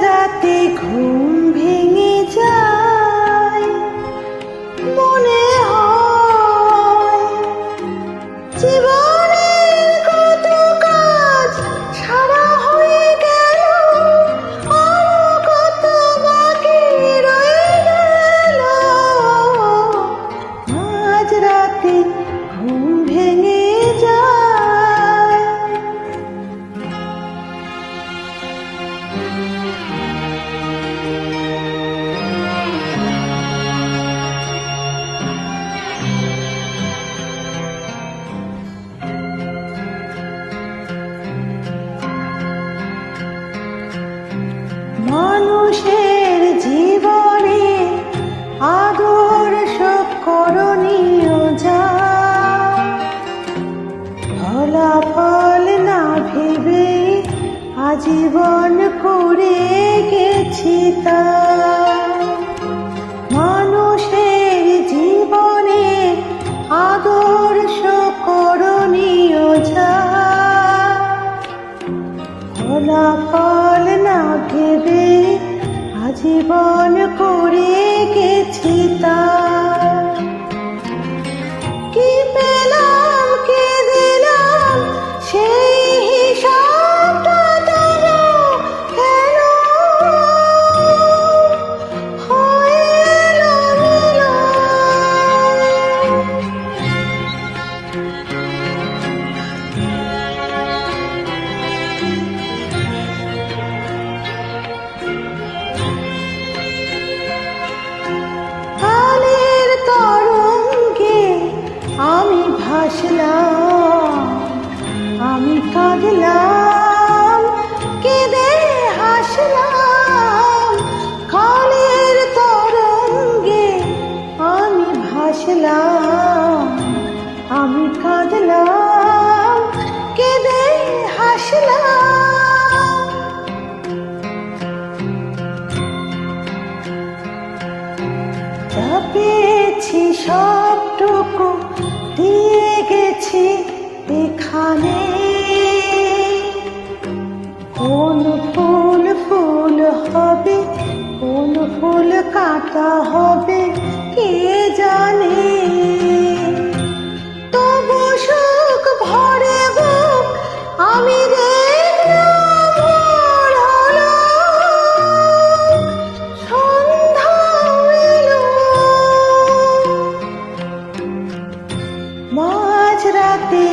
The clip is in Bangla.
রাতে ঘুম ভেঙে যায়, মনে হয় জীবনের কত কাজ সারা হয়ে গেল, আরো কত বাকি রয়ে গেল। আজ রাতে ঘুম ভেঙে যায়। মানুষের জীবনে আদর্শ করণীয় যা, ফলাফল না ভেবে আজীবন করে গেছি তা। মানুষের জীবনে আদর্শ করণীয় যা, ফলাফল না ভেবে আজীবন করে গেছি তা। কি পেলাম কি দিলাম সেই হিসাবটা যেন কেন হয়ে এলোমেলো। কালের তরঙ্গে আমি ভাসলাম, আমি কাঁদলাম, কেঁদে হাসলাম। কালের তরঙ্গে আমি ভাসলাম, আমি কাঁদলাম, কেঁদে হাসলাম। যা পেয়েছি সবটুকু দিয়ে গেছি এখানে। কোন ফুল ফুল হবে, কোন ফুল কাঁটা হবে কে জানে। তবু সুখ ভরে বুক আমি দেখলাম ভোর হলো, সন্ধ্যা এলো। মাঝরাতে